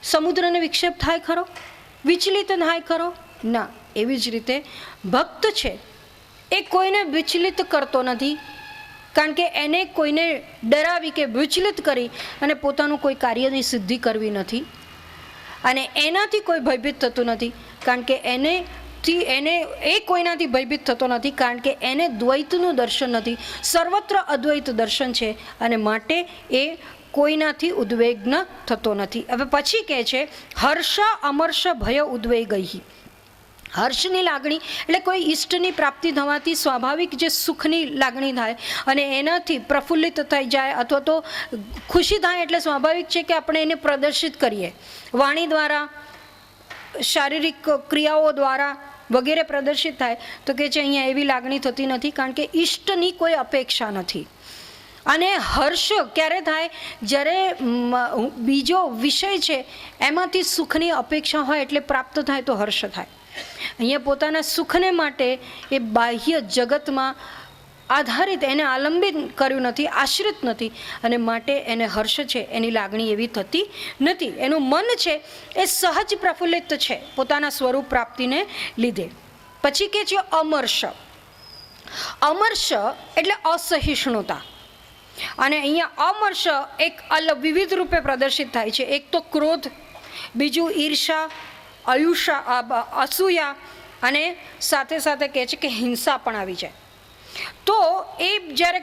સમુદ્રને વિક્ષેપ થાય ખરો? વિચલિત થાય ખરો? ના. એવી જ રીતે ભક્ત છે એ કોઈને વિચલિત કરતો નથી, કારણ કે એને કોઈને ડરાવી કે વિચલિત કરી અને પોતાનું કોઈ કાર્યની સિદ્ધિ કરવી નથી, અને એનાથી કોઈ ભયભીત થતું નથી, કારણ કે એને કોઈનાથી ભયભીત થતો નથી, કારણ કે એને દ્વૈતનું દર્શન નથી, સર્વત્ર અદ્વૈત દર્શન છે, અને માટે એ કોઈનાથી ઉદ્વેગ્ન થતો નથી. હવે પછી કહે છે હર્ષ અમર્ષ ભય ઉદ્વેગૈ. હર્ષની લાગણી એટલે કોઈ ઈષ્ટની પ્રાપ્તિ થવાથી સ્વાભાવિક જે સુખની લાગણી થાય અને એનાથી પ્રફુલ્લિત થઈ જાય અથવા તો ખુશી થાય, એટલે સ્વાભાવિક છે કે આપણે એને પ્રદર્શિત કરીએ વાણી દ્વારા, શારીરિક ક્રિયાઓ દ્વારા વગેરે પ્રદર્શિત થાય. તો કે છે અહીંયા એવી લાગણી થતી નથી, કારણ કે ઈષ્ટની કોઈ અપેક્ષા નથી. અને હર્ષ ક્યારે થાય? જ્યારે બીજો વિષય છે એમાંથી સુખની અપેક્ષા હોય એટલે પ્રાપ્ત થાય તો હર્ષ થાય. અહીંયા પોતાના સુખને માટે એ બાહ્ય જગતમાં આધારિત, એને આલંબિત કર્યું નથી, આશ્રિત નથી, અને માટે એને હર્ષ છે એની લાગણી એવી થતી નથી. એનું મન છે એ સહજ પ્રફુલ્લિત છે પોતાના સ્વરૂપ પ્રાપ્તિને લીધે. પછી કે છે અમર્ષ. અમર્ષ એટલે અસહિષ્ણુતા. અને અહીંયા અમર્ષ એક વિવિધ રૂપે પ્રદર્શિત થાય છે. એક તો ક્રોધ, બીજું ઈર્ષા, અસૂયા, અને સાથે સાથે કહે છે કે હિંસા પણ આવી જાય. તો એ જ્યારે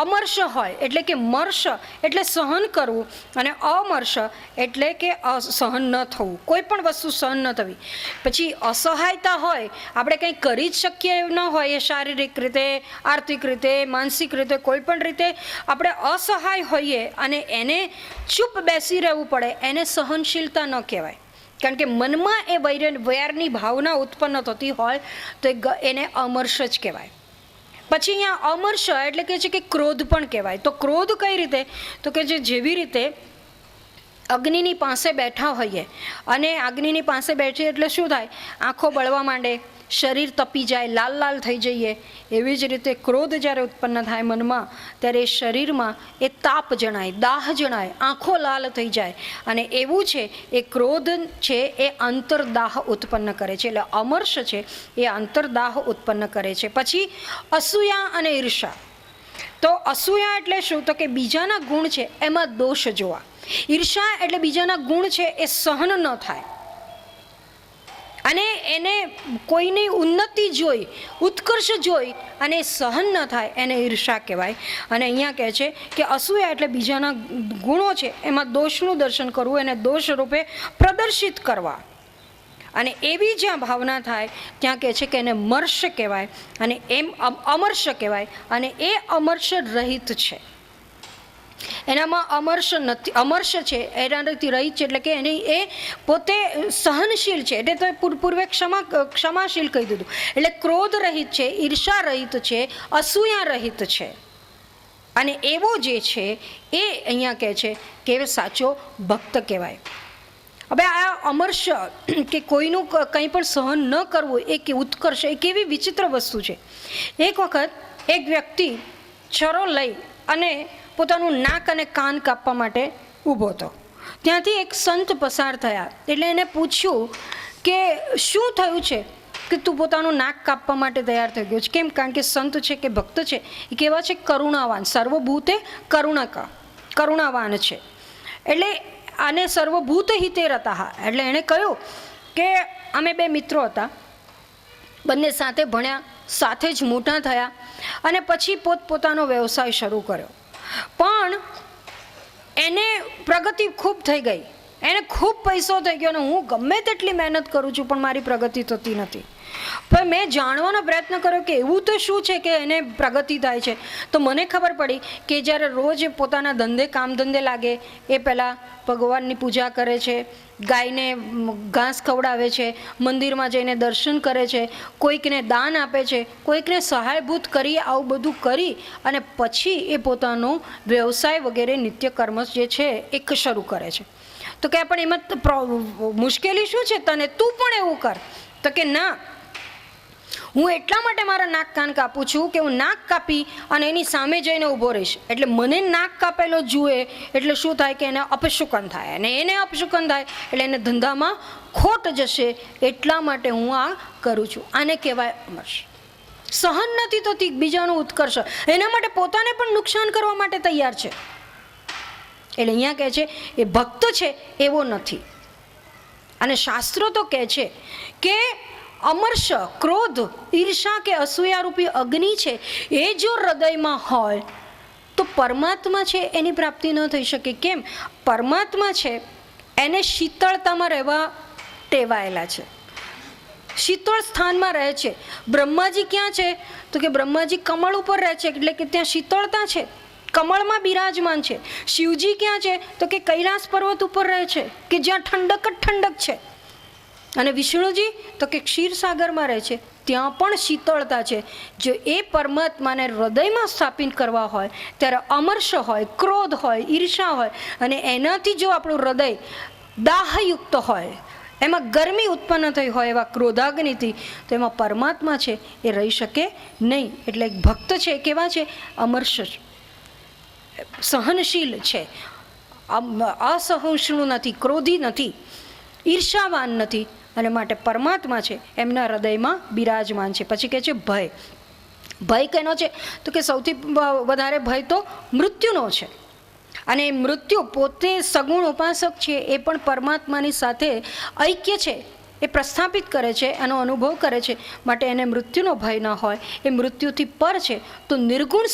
અમર્ષ હોય એટલે કે મર્ષ એટલે સહન કરવું, અને અમર્ષ એટલે કે સહન ન થવું, કોઈ પણ વસ્તુ સહન ન થવી. પછી અસહાયતા હોય, આપણે કંઈ કરી જ શકીએ ન હોય, એ શારીરિક રીતે, આર્થિક રીતે, માનસિક રીતે, કોઈ પણ રીતે આપણે અસહાય હોઈએ અને એને ચૂપ બેસી રહેવું પડે, એને સહનશીલતા ન કહેવાય. કારણ કે મનમાં એ વૈરની ભાવના ઉત્પન્ન થતી હોય તો એને અમર્ષ જ કહેવાય. પછી અહીંયા અમર્ષ એટલે કે છે કે ક્રોધ પણ કહેવાય. તો ક્રોધ કઈ રીતે? તો કે જેવી રીતે અગ્નિની પાસે બેઠા હોઈએ અને અગ્નિની પાસે બેઠીએ એટલે શું થાય? આંખો બળવા માંડે, શરીર તપી જાય, લાલ લાલ થઈ જઈએ. એવી જ રીતે ક્રોધ જ્યારે ઉત્પન્ન થાય મનમાં, ત્યારે શરીરમાં એ તાપ જણાય, દાહ જણાય, આંખો લાલ થઈ જાય. અને એવું છે એ ક્રોધ છે એ અંતરદાહ ઉત્પન્ન કરે છે. એટલે અમર્ષ છે એ અંતરદાહ ઉત્પન્ન કરે છે. પછી અસૂયા અને ઈર્ષા. તો અસૂયા એટલે શું? તો કે બીજાના ગુણ છે એમાં દોષ જોવા. ઈર્ષા એટલે બીજાના ગુણ છે એ સહન ન થાય અને એને કોઈની ઉન્નતિ જોઈ, ઉત્કર્ષ જોઈ અને સહન ન થાય, એને ઈર્ષા કહેવાય. અને અહીંયા કહે છે કે અસૂયા એટલે બીજાના ગુણો છે એમાં દોષનું દર્શન કરવું, એને દોષ રૂપે પ્રદર્શિત કરવા. અને એવી જ્યાં ભાવના થાય ત્યાં કહે છે કે એને મર્ષ કહેવાય, અને એમ અમર્ષ કહેવાય. અને એ અમર્ષ રહિત છે, એનામાં અમર્ષ નથી, અમર્ષ છે એનાથી રહિત છે. એટલે કે એની એ પોતે સહનશીલ છે, એટલે તો પૂર્વે ક્ષમાશીલ કહી દીધું. એટલે ક્રોધ રહિત છે, ઈર્ષા રહિત છે, અસૂયા રહિત છે. અને એવો જે છે એ અહીંયા કહે છે કે સાચો ભક્ત કહેવાય. હવે આ અમર્ષ કે કોઈનું કંઈ પણ સહન ન કરવું એ કે ઉત્કર્ષ એ કેવી વિચિત્ર વસ્તુ છે. એક વખત એક વ્યક્તિ છરો લઈ અને પોતાનું નાક અને કાન કાપવા માટે ઊભો હતો. ત્યાંથી એક સંત પસાર થયા, એટલે એને પૂછ્યું કે શું થયું છે કે તું પોતાનું નાક કાપવા માટે તૈયાર થઈ ગયો છે? કેમ? કારણ કે સંત છે કે ભક્ત છે એ કેવા છે? કરુણાવાન, સર્વભૂતે કરુણાવાન છે. એટલે આને સર્વભૂત હિતે રતા. એટલે એણે કહ્યું કે અમે બે મિત્રો હતા, બંને સાથે ભણ્યા, સાથે જ મોટા થયા અને પછી પોતપોતાનો વ્યવસાય શરૂ કર્યો. પણ એને પ્રગતિ ખૂબ થઈ ગઈ, એને ખૂબ પૈસો થઈ ગયો, અને હું ગમે તેટલી મહેનત કરું છું પણ મારી પ્રગતિ થતી નથી. પણ મેં જાણવાનો પ્રયત્ન કર્યો કે એવું તો શું છે કે એને પ્રગતિ થાય છે. તો મને ખબર પડી કે જ્યારે રોજ પોતાના ધંધે કામ ધંધે લાગે એ પહેલાં ભગવાનની પૂજા કરે છે, ગાયને ઘાસ ખવડાવે છે, મંદિરમાં જઈને દર્શન કરે છે, કોઈકને દાન આપે છે, કોઈકને સહાયભૂત કરી, આવું બધું કરી અને પછી એ પોતાનો વ્યવસાય વગેરે નિત્યકર્મ જે છે એ શરૂ કરે છે. તો કે પણ એમાં મુશ્કેલી શું છે તને? તું પણ એવું કર. તો કે ના, હું એટલા માટે મારા નાક કાન કાપું છું કે હું નાક કાપી અને એની સામે જઈને ઊભો રહીશ, એટલે મને નાક કાપેલો જુએ એટલે શું થાય કે એને અપશુકન થાય, અને એને અપશુકન થાય એટલે એને ધંધામાં ખોટ જશે, એટલા માટે હું આ કરું છું. આને કહેવાય અમર્ષ. સહન નથી થતી બીજાનું ઉત્કર્ષ, એના માટે પોતાને પણ નુકસાન કરવા માટે તૈયાર છે. એટલે અહીંયા કહે છે એ ભક્ત છે એવો નથી. અને શાસ્ત્રો તો કહે છે કે અમર્ષ, ક્રોધ, ઈર્ષા કે અસૂયારૂપી અગ્નિ છે એ જો હૃદયમાં હોય તો પરમાત્મા છે એની પ્રાપ્તિ ન થઈ શકે. કેમ? પરમાત્મા છે એને શીતળતામાં રહેવા ટેવાયેલા છે, શીતળ સ્થાનમાં રહે છે. બ્રહ્માજી ક્યાં છે? તો કે બ્રહ્માજી કમળ ઉપર રહે છે, એટલે કે ત્યાં શીતળતા છે, કમળમાં બિરાજમાન છે. શિવજી ક્યાં છે? તો કે કૈલાસ પર્વત ઉપર રહે છે, કે જ્યાં ઠંડક જ ઠંડક છે. અને વિષ્ણુજી તો કે ક્ષીરસાગરમાં રહે છે, ત્યાં પણ શીતળતા છે. જો એ પરમાત્માને હૃદયમાં સ્થાપિત કરવા હોય ત્યારે અમર્ષ હોય, ક્રોધ હોય, ઈર્ષા હોય, અને એનાથી જો આપણું હૃદય દાહયુક્ત હોય, એમાં ગરમી ઉત્પન્ન થઈ હોય એવા ક્રોધાગ્નિથી, તો એમાં પરમાત્મા છે એ રહી શકે નહીં. એટલે એક ભક્ત છે કેવા છે? અમર્ષ, સહનશીલ છે, અસહિષ્ણુ નથી, ક્રોધી નથી, ઈર્ષાવાન નથી, અને માટે પરમાત્મા છે એમના હૃદયમાં બિરાજમાન છે. પછી કહે છે ભય. ભય કેનો છે? તો કે સૌથી વધારે ભય તો મૃત્યુનો છે. અને મૃત્યુ પોતે સગુણ ઉપાસક છે, એ પણ પરમાત્માની સાથે ઐક્ય છે એ પ્રસ્થાપિત કરે છે, એનો અનુભવ કરે છે, માટે એને મૃત્યુનો ભય ન હોય, એ મૃત્યુથી પર છે. તો નિર્ગુણ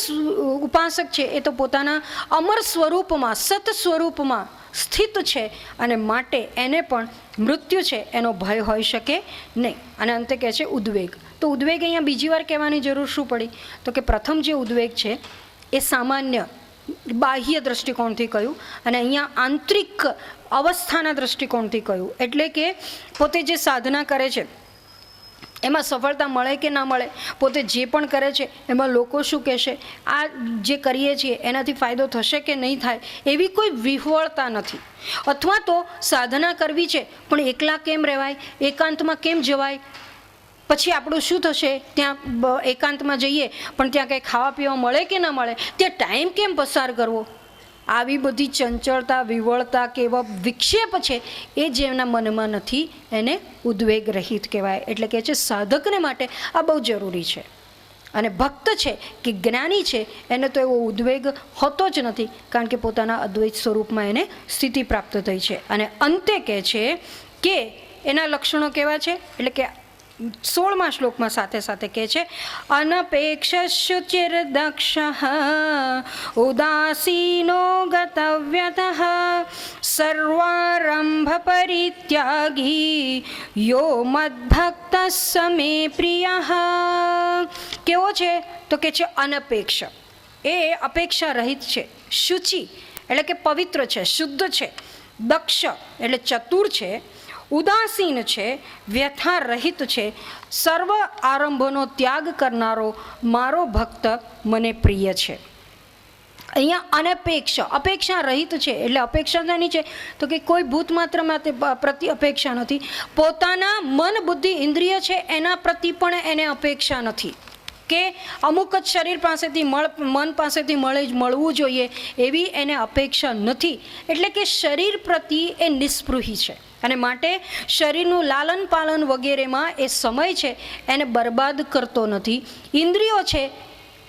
ઉપાસક છે એ તો પોતાના અમર સ્વરૂપમાં, સત સ્વરૂપમાં સ્થિત છે, અને માટે એને પણ મૃત્યુ છે એનો ભય હોઈ શકે નહીં. અને અંતે કહે છે ઉદ્વેગ. તો ઉદ્વેગ અહીંયા બીજી વાર કહેવાની જરૂર શું પડી? તો કે પ્રથમ જે ઉદ્વેગ છે એ સામાન્ય બાહ્ય દૃષ્ટિકોણથી કહ્યું, અને અહીંયા આંતરિક અવસ્થાના દૃષ્ટિકોણથી કહ્યું. એટલે કે પોતે જે સાધના કરે છે એમાં સફળતા મળે કે ના મળે, પોતે જે પણ કરે છે એમાં લોકો શું કહેશે, આ જે કરીએ છીએ એનાથી ફાયદો થશે કે નહીં થાય, એવી કોઈ વિહવળતા નથી. અથવા તો સાધના કરવી છે પણ એકલા કેમ રહેવાય, એકાંતમાં કેમ જવાય, પછી આપણું શું થશે, ત્યાં એકાંતમાં જઈએ પણ ત્યાં કંઈ ખાવા પીવા મળે કે ના મળે, ત્યાં ટાઈમ કેમ પસાર કરવો, આવી બધી ચંચળતા, વિવળતા કે એવા વિક્ષેપ છે એ જેમના મનમાં નથી એને ઉદ્વેગ રહિત કહેવાય. એટલે કે છે સાધકને માટે આ બહુ જરૂરી છે. અને ભક્ત છે કે જ્ઞાની છે એને તો એવો ઉદ્વેગ હોતો જ નથી, કારણ કે પોતાના અદ્વૈત સ્વરૂપમાં એને સ્થિતિ પ્રાપ્ત થઈ છે. અને અંતે કહે છે કે એના લક્ષણો કેવા છે? એટલે કે 16મા શ્લોકમાં સાથે સાથે કહે છે અનપેક્ષશુચિર્દક્ષ ઉદાસીનો ગતવ્યતઃ સર્વારંભ પરિત્યાગી યો મદ્ભક્ત મે પ્રિયઃ. કેવો છે? તો કે છે અનપેક્ષ, એ અપેક્ષા રહિત છે. શુચિ એટલે કે પવિત્ર છે, શુદ્ધ છે. દક્ષ એટલે ચતુર છે. ઉદાસીન છે, વ્યથા રહિત છે. સર્વ આરંભોનો ત્યાગ કરનારો મારો ભક્ત મને પ્રિય છે. અહીંયા અનપેક્ષ, અપેક્ષા રહિત છે. એટલે અપેક્ષા નહીં છે તો કે કોઈ ભૂત માત્ર પ્રતિ અપેક્ષા નથી, પોતાના મન બુદ્ધિ ઇન્દ્રિય છે એના પ્રતિ પણ એને અપેક્ષા નથી કે અમુક જ શરીર પાસેથી મન પાસેથી મળવું જોઈએ એવી એને અપેક્ષા નથી. એટલે કે શરીર પ્રતિ એ નિસ્પૃહી છે, અને માટે શરીરનું લાલન પાલન વગેરેમાં એ સમય છે એને બરબાદ કરતો નથી. ઇન્દ્રિયો છે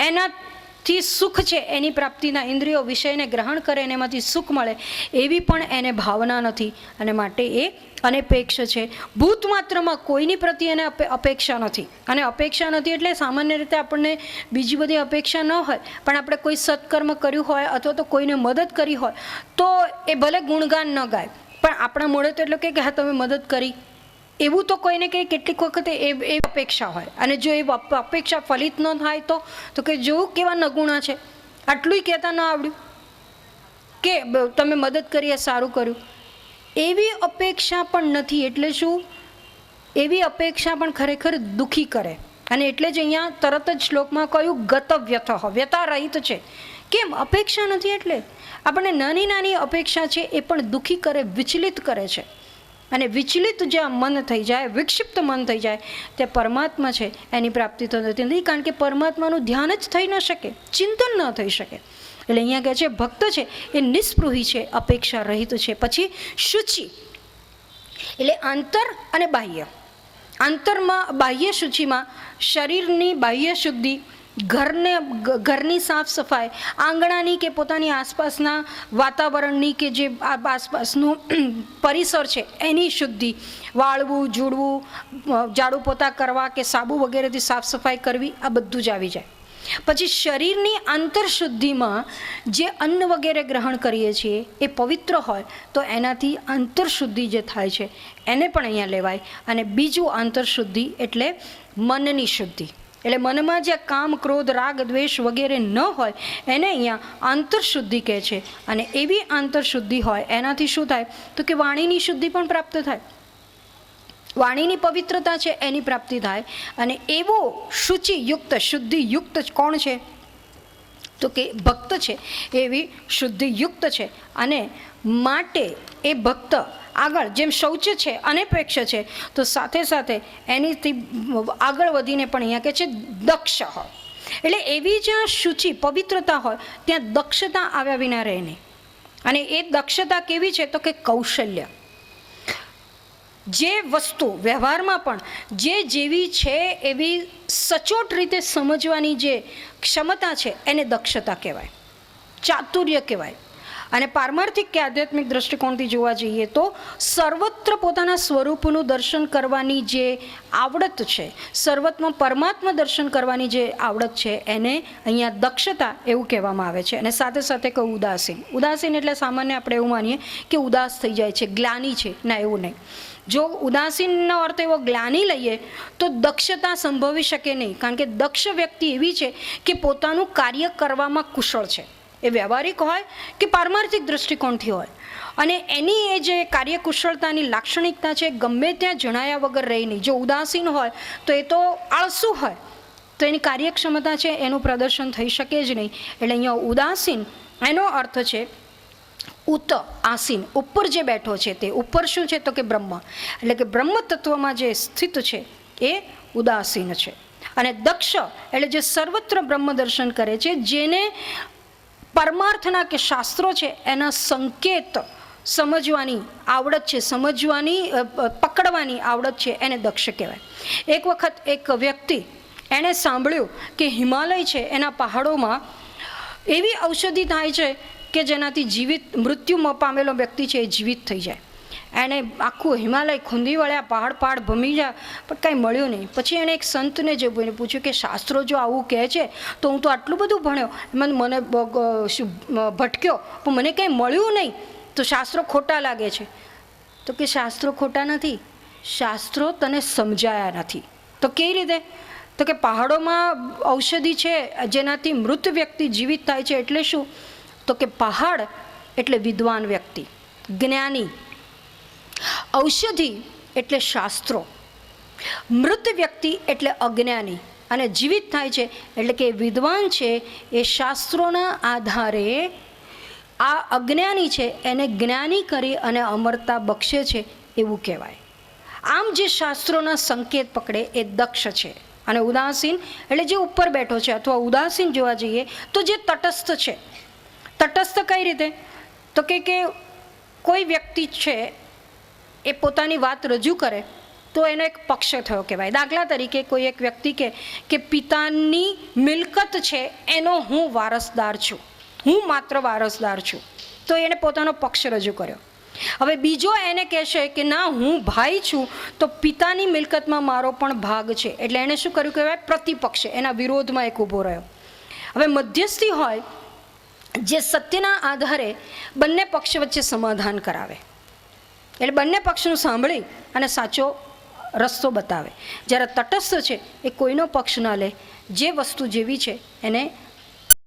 એનાથી સુખ છે, એની પ્રાપ્તિના ઇન્દ્રિયો વિષયને ગ્રહણ કરે અને એમાંથી સુખ મળે એવી પણ એને ભાવના નથી, અને માટે એ અનપેક્ષ છે. ભૂત માત્રમાં કોઈની પ્રતિ એને અપેક્ષા નથી. અને અપેક્ષા નથી એટલે સામાન્ય રીતે આપણને બીજી બધી અપેક્ષા ન હોય, પણ આપણે કોઈ સત્કર્મ કર્યું હોય અથવા તો કોઈને મદદ કરી હોય તો એ ભલે ગુણગાન ન ગાય, પણ આપણા મોઢે તો એટલું કે હા તમે મદદ કરી, એવું તો કોઈને કંઈ કેટલીક વખતે એ અપેક્ષા હોય. અને જો એ અપેક્ષા ફલિત ન થાય તો કે જોવું કેવા નગુણા છે, આટલું કહેતા ન આવડ્યું કે તમે મદદ કરી એ સારું કર્યું, એવી અપેક્ષા પણ નથી. એટલે શું? એવી અપેક્ષા પણ ખરેખર દુઃખી કરે. અને એટલે જ અહીંયા તરત જ શ્લોકમાં કહ્યું ગતવ્યથ, વ્યથા રહિત છે. કેમ? અપેક્ષા નથી. એટલે આપણને નાની નાની અપેક્ષા છે એ પણ દુઃખી કરે, વિચલિત કરે છે. અને વિચલિત જે મન થઈ જાય, વિક્ષિપ્ત મન થઈ જાય, તે પરમાત્મા છે એની પ્રાપ્તિ તો થતી નથી, કારણ કે પરમાત્માનું ધ્યાન જ થઈ ન શકે, ચિંતન ન થઈ શકે. એટલે અહીંયા કહે છે ભક્ત છે એ નિસ્પૃહી છે, અપેક્ષા રહિત છે. પછી શુચિ એટલે આંતર અને બાહ્ય. આંતરમાં બાહ્ય શુચિમાં શરીરની બાહ્ય શુદ્ધિ, ઘરની સાફ સફાઈ, આંગણાની કે પોતાની આસપાસના વાતાવરણની કે જે આસપાસનું પરિસર છે એની શુદ્ધિ, વાળવું, જૂડવું, ઝાડુ પોતા કરવા કે સાબુ વગેરેથી સાફ સફાઈ કરવી, આ બધું જ આવી જાય. પછી શરીરની આંતરશુદ્ધિમાં જે અન્ન વગેરે ગ્રહણ કરીએ છીએ એ પવિત્ર હોય તો એનાથી આંતરશુદ્ધિ જે થાય છે એને પણ અહીંયા લેવાય. અને બીજું આંતરશુદ્ધિ એટલે મનની શુદ્ધિ, એટલે મનમાં જે કામ, ક્રોધ, રાગ, દ્વેષ વગેરે ન હોય એને અહીંયા આંતરશુદ્ધિ કહે છે. અને એવી આંતરશુદ્ધિ હોય એનાથી શું થાય તો કે વાણીની શુદ્ધિ પણ પ્રાપ્ત થાય, વાણીની પવિત્રતા છે એની પ્રાપ્તિ થાય. અને એવો શુચિયુક્ત, શુદ્ધિયુક્ત કોણ છે તો કે ભક્ત છે, એવી શુદ્ધિયુક્ત છે. અને માટે એ ભક્ત આગળ જેમ શૌચ છે અનપેક્ષ છે, તો સાથે સાથે એનીથી આગળ વધીને પણ અહીંયા કહે છે દક્ષ હોય. એટલે એવી જ્યાં શુચિ પવિત્રતા હોય ત્યાં દક્ષતા આવ્યા વિના રહે નહીં. અને એ દક્ષતા કેવી છે તો કે કૌશલ્ય. જે વસ્તુ વ્યવહારમાં પણ જે જેવી છે એવી સચોટ રીતે સમજવાની જે ક્ષમતા છે એને દક્ષતા કહેવાય, ચાતુર્ય કહેવાય. અને પારમાર્થિક કે આધ્યાત્મિક દ્રષ્ટિકોણથી જોવા જઈએ તો સર્વત્ર પોતાના સ્વરૂપનું દર્શન કરવાની જે આવડત છે, સર્વત્રમાં પરમાત્મા દર્શન કરવાની જે આવડત છે એને અહીંયા દક્ષતા એવું કહેવામાં આવે છે. અને સાથે સાથે કહું ઉદાસીન. ઉદાસીન એટલે સામાન્ય આપણે એવું માનીએ કે ઉદાસ થઈ જાય છે, ગ્લાની છે, ના એવું નહીં. જો ઉદાસીનનો અર્થ એવો ગ્લાની લઈએ તો દક્ષતા સંભવી શકે નહીં, કારણ કે દક્ષ વ્યક્તિ એવી છે કે પોતાનું કાર્ય કરવામાં કુશળ છે, એ વ્યવહારિક હોય કે પારમાર્થિક દ્રષ્ટિકોણથી હોય. અને એની એ જે કાર્યકુશળતાની લાક્ષણિકતા છે ગમે ત્યાં જણાયા વગર રહી નહીં. જો ઉદાસીન હોય તો એ તો આળસુ હોય, તો એની કાર્યક્ષમતા છે એનું પ્રદર્શન થઈ શકે જ નહીં. એટલે અહીંયા ઉદાસીન એનો અર્થ છે ઉત આસીન, ઉપર જે બેઠો છે તે. ઉપર શું છે તો કે બ્રહ્મ, એટલે કે બ્રહ્મ તત્વમાં જે સ્થિત છે એ ઉદાસીન છે. અને દક્ષ એટલે જે સર્વત્ર બ્રહ્મ દર્શન કરે છે, જેને પરમાર્થના કે શાસ્ત્રો છે એના સંકેત સમજવાની આવડત છે, સમજવાની પકડવાની આવડત છે, એને દક્ષ કહેવાય. એક વખત એક વ્યક્તિ એણે સાંભળ્યું કે હિમાલય છે એના પહાડોમાં એવી ઔષધિ થાય છે કે જેનાથી મૃત્યુ પામેલો વ્યક્તિ છે એ જીવિત થઈ જાય. એણે આખું હિમાલય ખૂંદી વળ્યા, પહાડ ભમી જાય, પણ કાંઈ મળ્યું નહીં. પછી એણે એક સંતને જે પૂછ્યું કે શાસ્ત્રો જો આવું કહે છે તો હું તો આટલું બધું ભણ્યો, મને ભટક્યો પણ મને કંઈ મળ્યું નહીં, તો શાસ્ત્રો ખોટા લાગે છે. તો કે શાસ્ત્રો ખોટા નથી, શાસ્ત્રો તને સમજાયા નથી. તો કેવી રીતે તો કે પહાડોમાં ઔષધિ છે જેનાથી મૃત વ્યક્તિ જીવિત થાય છે. એટલે શું તો કે પહાડ એટલે વિદ્વાન વ્યક્તિ, જ્ઞાની. ઔષધિ એટલે શાસ્ત્રો, મૃત વ્યક્તિ એટલે અજ્ઞાની. અને જીવિત થાય છે એટલે કે વિદ્વાન છે એ શાસ્ત્રોના આધારે આ અજ્ઞાની છે એને જ્ઞાની કરી અને અમરતા બક્ષે છે એવું કહેવાય. આમ જે શાસ્ત્રોના સંકેત પકડે એ દક્ષ છે. અને ઉદાસીન એટલે જે ઉપર બેઠો છે, અથવા ઉદાસીન જોવા જઈએ તો જે તટસ્થ છે. તટસ્થ કઈ રીતે તો કે કોઈ વ્યક્તિ છે એ પોતાની વાત રજૂ કરે તો એનો એક પક્ષ થયો કહેવાય. દાખલા તરીકે કોઈ એક વ્યક્તિ કે પિતાની મિલકત છે એનો હું વારસદાર છું, હું માત્ર વારસદાર છું, તો એણે પોતાનો પક્ષ રજૂ કર્યો. હવે બીજો એને કહેશે કે ના હું ભાઈ છું તો પિતાની મિલકતમાં મારો પણ ભાગ છે, એટલે એણે શું કર્યું કહેવાય પ્રતિપક્ષ, એના વિરોધમાં એક ઊભો રહ્યો. હવે મધ્યસ્થી હોય જે સત્યના આધારે બંને પક્ષ વચ્ચે સમાધાન કરાવે, એટલે બંને પક્ષનું સાંભળી અને સાચો રસ્તો બતાવે. જ્યારે તટસ્થ છે એ કોઈનો પક્ષ ન લે, જે વસ્તુ જેવી છે એને